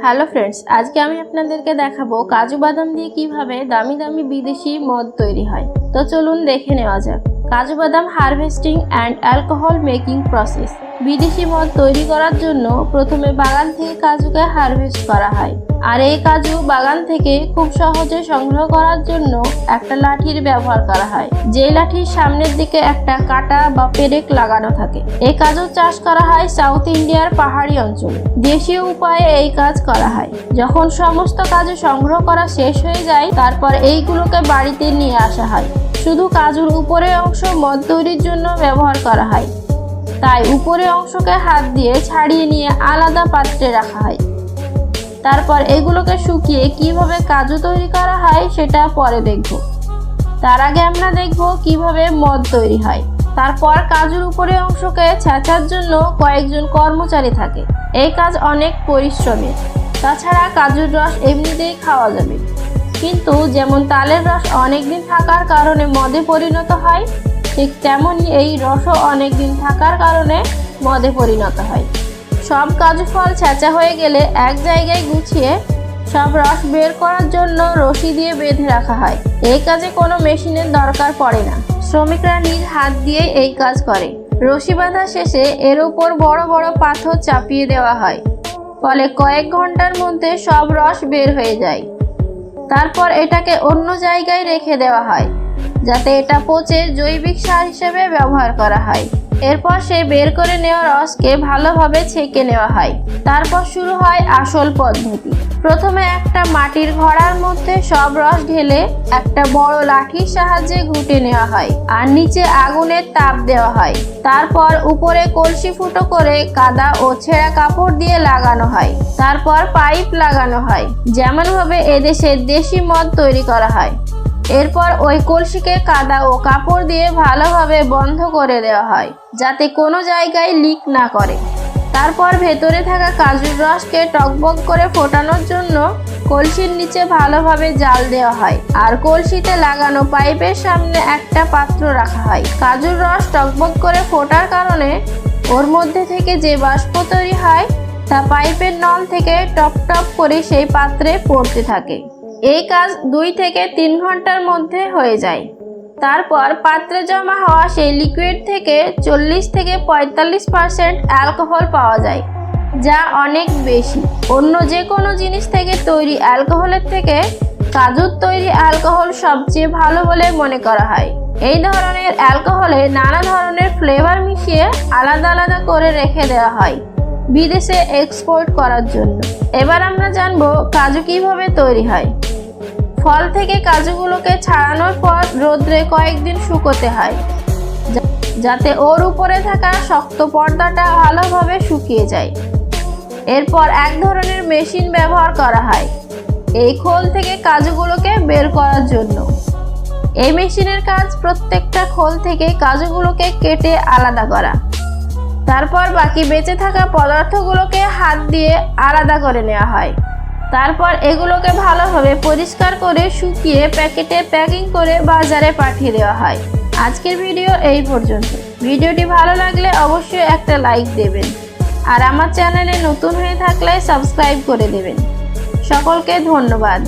Hello friends, আজকে আমি আপনাদেরকে দেখাবো কাজু বাদাম দিয়ে কিভাবে দামি দামি বিদেশি মদ তৈরি হয়। তো চলুন দেখে নেওয়া যাক। কাজু বাদাম harvesting and alcohol making process. বিদেশি মদ তৈরি করার জন্য প্রথমে বাগান থেকে কাজুকে হারভেস্ট করা হয়। আর এই কাজু বাগান থেকে খুব সহজে সংগ্রহ করার জন্য একটা লাঠির ব্যবহার করা হয়, যে লাঠির সামনের দিকে একটা কাঁটা বা পেরেক লাগানো থাকে। এই কাজু চাষ করা হয় সাউথ ইন্ডিয়ার পাহাড়ি অঞ্চলে। দেশীয় উপায়ে এই কাজ করা হয়। যখন সমস্ত কাজু সংগ্রহ করা শেষ হয়ে যায়, তারপর এইগুলোকে বাড়িতে নিয়ে আসা হয়। শুধু কাজুর উপরের অংশ মদ তৈরির জন্য ব্যবহার করা হয়, তাই উপরের অংশকে হাত দিয়ে ছাড়িয়ে নিয়ে আলাদা পাত্রে রাখা হয়। তারপর এগুলোকে শুকিয়ে কিভাবে কাজু তৈরি করা হয় সেটা পরে দেখব। তার আগে আমরা দেখব কিভাবে মদ তৈরি হয়। তারপর কাজুর উপরের অংশকে ছেঁচার জন্য কয়েকজন কর্মচারী থাকে। এই কাজ অনেক পরিশ্রমের। তাছাড়া কাজুর রস এমনিতেই খাওয়া যাবে, কিন্তু যেমন তালের রস অনেকদিন থাকার কারণে মদে পরিণত হয়, ঠিক তেমনই এই রসও অনেকদিন থাকার কারণে মদে পরিণত হয়। সব কাজু ফল ছেঁচা হয়ে গেলে এক জায়গায় গুছিয়ে সব রস বের করার জন্য রশি দিয়ে বেঁধে রাখা হয়। এই কাজে কোনো মেশিনের দরকার পড়ে না, শ্রমিকরা নিজ হাত দিয়েই এই কাজ করে। রশি বাঁধা শেষে এর উপর বড় বড় পাথর চাপিয়ে দেওয়া হয়, ফলে কয়েক ঘন্টার মধ্যে সব রস বের হয়ে যায়। তারপর এটাকে অন্য জায়গায় রেখে দেওয়া হয়, যাতে এটা পচে জৈবিক সার হিসেবে ব্যবহার করা হয়। এরপর সেই বের করে নেওয়া রসকে ভালোভাবে ছেঁকে নেওয়া হয়। তারপর শুরু হয় আসল পদ্ধতি। প্রথমে একটা মাটির ঘড়ার মধ্যে সব রস ঢেলে একটা বড় লাঠির সাহায্যে ঘুটে নেওয়া হয়, আর নিচে আগুনের তাপ দেওয়া হয়। তারপর উপরে কলসি ফুটো করে কাদা ও ছেঁড়া কাপড় দিয়ে লাগানো হয়। তারপর পাইপ লাগানো হয়, যেমনভাবে এদেশের দেশি মদ তৈরি করা হয়। এরপর ওই কলসিকে কাদা ও কাপড় দিয়ে ভালোভাবে বন্ধ করে দেওয়া হয়, যাতে কোনো জায়গায় লিক না করে। তারপর ভেতরে থাকা কাজুর রসকে টকবক করে ফোটানোর জন্য কলসির নিচে ভালোভাবে জাল দেওয়া হয়, আর কলসিতে লাগানো পাইপের সামনে একটা পাত্র রাখা হয়। কাজুর রস টকবক করে ফোটার কারণে ওর মধ্যে থেকে যে বাষ্প তৈরি হয় তা পাইপের নল থেকে টপ টপ করে সেই পাত্রে পড়তে থাকে। এই কাজ 2 থেকে 3 ঘন্টার মধ্যে হয়ে যায়। তারপর পাত্রে জমা হওয়া সেই লিকুইড থেকে 40 থেকে 45% অ্যালকোহল পাওয়া যায়, যা অনেক বেশি। অন্য যে কোনো জিনিস থেকে তৈরি অ্যালকোহলের থেকে কাজুর তৈরি অ্যালকোহল সবচেয়ে ভালো বলে মনে করা হয়। এই ধরনের অ্যালকোহলে নানা ধরনের ফ্লেভার মিশিয়ে আলাদা আলাদা করে রেখে দেওয়া হয় বিদেশে এক্সপোর্ট করার জন্য। এবার আমরা জানবো কাজু কিভাবে তৈরি হয়। ফল থেকে কাজুগুলোকে ছাড়ানোর পর রোদ্রে কয়েকদিন শুকোতে হয়, যাতে ওর উপরে থাকা শক্ত পর্দাটা ভালোভাবে শুকিয়ে যায়। এরপর এক ধরনের মেশিন ব্যবহার করা হয় এই খোল থেকে কাজুগুলোকে বের করার জন্য। এই মেশিনের কাজ প্রত্যেকটা খোল থেকে কাজুগুলোকে কেটে আলাদা করা। তারপর বাকি বেঁচে থাকা পদার্থগুলোকে হাত দিয়ে আলাদা করে নেওয়া হয়। তারপর এগুলোকে ভালোভাবে পরিষ্কার করে শুকিয়ে প্যাকেটে প্যাকিং করে বাজারে পাঠিয়ে দেওয়া হয়। আজকের ভিডিও এই পর্যন্ত। ভিডিওটি ভালো লাগলে অবশ্যই একটা লাইক দেবেন, আর আমার চ্যানেলে নতুন হয়ে থাকলে সাবস্ক্রাইব করে দেবেন। সকলকে ধন্যবাদ।